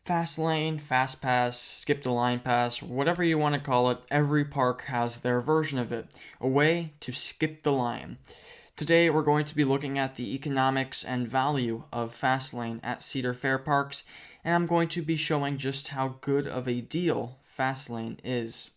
Fast lane, fast pass, skip the line pass, whatever you want to call it, every park has their version of it, a way to skip the line. Today we're going to be looking at the economics and value of Fastlane at Cedar Fair parks, and I'm going to be showing just how good of a deal Fastlane is.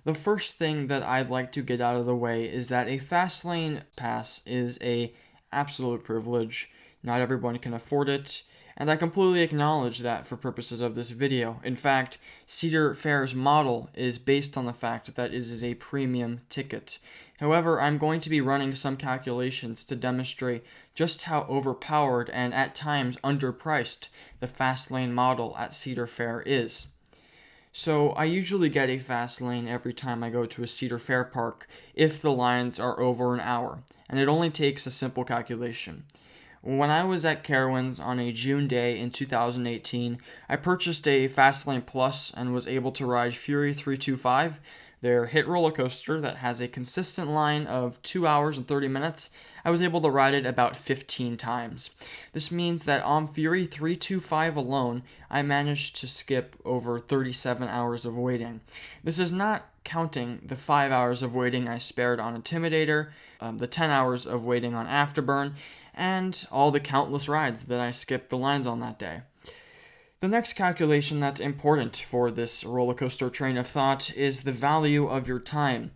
The first thing that I'd like to get out of the way is that a Fastlane pass is a absolute privilege. Not everyone can afford it, and I completely acknowledge that for purposes of this video. In fact, Cedar Fair's model is based on the fact that it is a premium ticket. However, I'm going to be running some calculations to demonstrate just how overpowered and at times underpriced the Fastlane model at Cedar Fair is. So I usually get a fast lane every time I go to a Cedar Fair park if the lines are over an hour, and it only takes a simple calculation. When I was at Carowinds on a June day in 2018, I purchased a Fastlane Plus and was able to ride Fury 325, their hit roller coaster that has a consistent line of 2 hours and 30 minutes. I was able to ride it about 15 times. This means that on Fury 325 alone, I managed to skip over 37 hours of waiting. This is not counting the 5 hours of waiting I spared on Intimidator, the 10 hours of waiting on Afterburn, and all the countless rides that I skipped the lines on that day. The next calculation that's important for this roller coaster train of thought is the value of your time.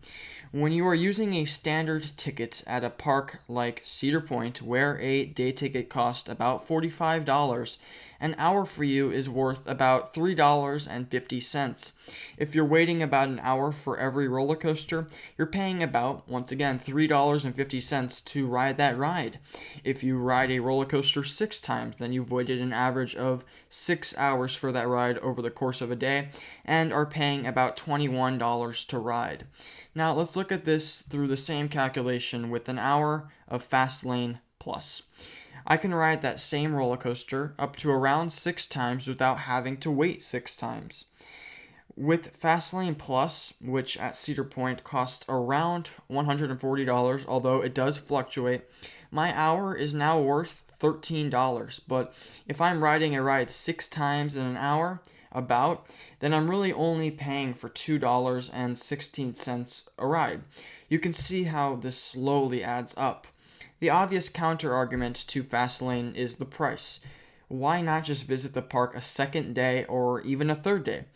When you are using a standard ticket at a park like Cedar Point, where a day ticket costs about $45, an hour for you is worth about $3.50. If you're waiting about an hour for every roller coaster, you're paying about, once again, $3.50 to ride that ride. If you ride a roller coaster 6 times, then you've waited an average of 6 hours for that ride over the course of a day and are paying about $21 to ride. Now let's look at this through the same calculation with an hour of Fastlane Plus. I can ride that same roller coaster up to around 6 times without having to wait 6 times. With Fastlane Plus, which at Cedar Point costs around $140, although it does fluctuate, my hour is now worth $13. But if I'm riding a ride 6 times in an hour, then I'm really only paying for $2.16 a ride. You can see how this slowly adds up. The obvious counter-argument to Fastlane is the price. Why not just visit the park a second day or even a third day?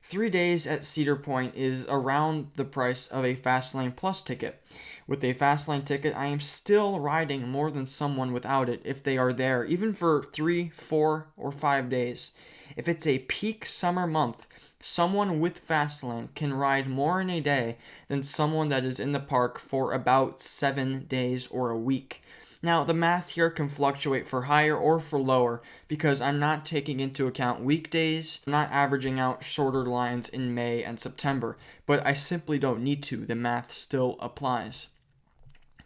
3 days at Cedar Point is around the price of a Fastlane Plus ticket. With a Fastlane ticket, I am still riding more than someone without it if they are there, even for 3, 4, or 5 days. If it's a peak summer month, someone with Fastlane can ride more in a day than someone that is in the park for about 7 days or a week. Now, the math here can fluctuate for higher or for lower because I'm not taking into account weekdays, I'm not averaging out shorter lines in May and September, but I simply don't need to. The math still applies.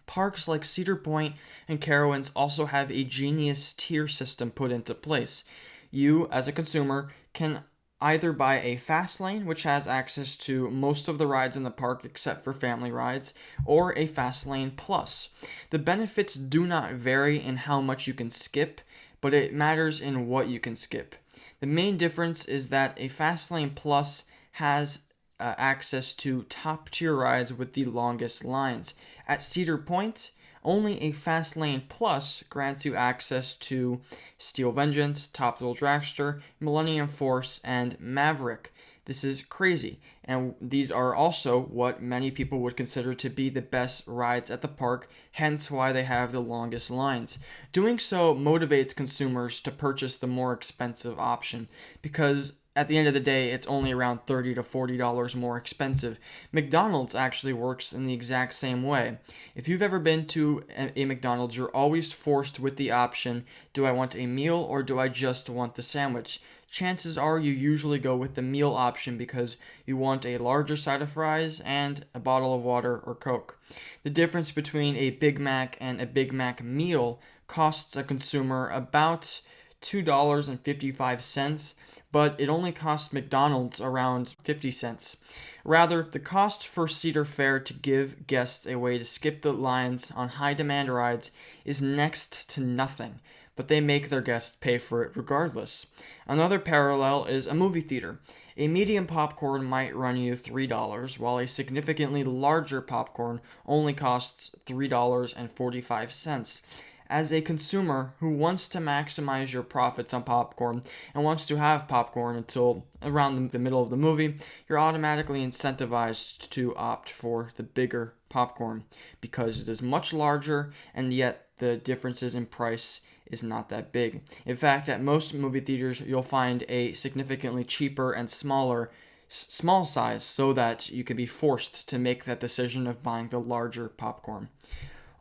Parks like Cedar Point and Carowinds also have a genius tier system put into place. You, as a consumer, can either buy a Fastlane, which has access to most of the rides in the park except for family rides, or a Fastlane Plus. The benefits do not vary in how much you can skip, but it matters in what you can skip. The main difference is that a Fastlane Plus has access to top-tier rides with the longest lines. At Cedar Point, only a Fastlane Plus grants you access to Steel Vengeance, Top Thrill Dragster, Millennium Force, and Maverick. This is crazy, and these are also what many people would consider to be the best rides at the park, hence why they have the longest lines. Doing so motivates consumers to purchase the more expensive option, because at the end of the day, it's only around $30 to $40 more expensive. McDonald's actually works in the exact same way. If you've ever been to a McDonald's, you're always forced with the option, do I want a meal or do I just want the sandwich? Chances are you usually go with the meal option because you want a larger side of fries and a bottle of water or Coke. The difference between a Big Mac and a Big Mac meal costs a consumer about $2.55, but it only costs McDonald's around 50 cents. Rather, the cost for Cedar Fair to give guests a way to skip the lines on high demand rides is next to nothing, but they make their guests pay for it regardless. Another parallel is a movie theater. A medium popcorn might run you $3, while a significantly larger popcorn only costs $3.45. As a consumer who wants to maximize your profits on popcorn and wants to have popcorn until around the middle of the movie, you're automatically incentivized to opt for the bigger popcorn because it is much larger and yet the differences in price is not that big. In fact, at most movie theaters, you'll find a significantly cheaper and small size so that you can be forced to make that decision of buying the larger popcorn.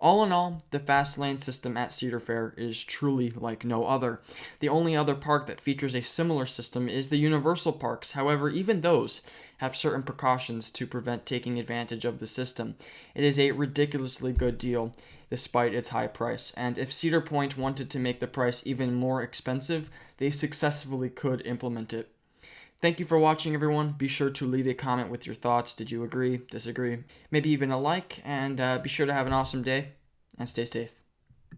All in all, the fast lane system at Cedar Fair is truly like no other. The only other park that features a similar system is the Universal parks. However, even those have certain precautions to prevent taking advantage of the system. It is a ridiculously good deal despite its high price, and if Cedar Point wanted to make the price even more expensive, they successfully could implement it. Thank you for watching, everyone. Be sure to leave a comment with your thoughts. Did you agree, disagree, maybe even a like, and be sure to have an awesome day and stay safe.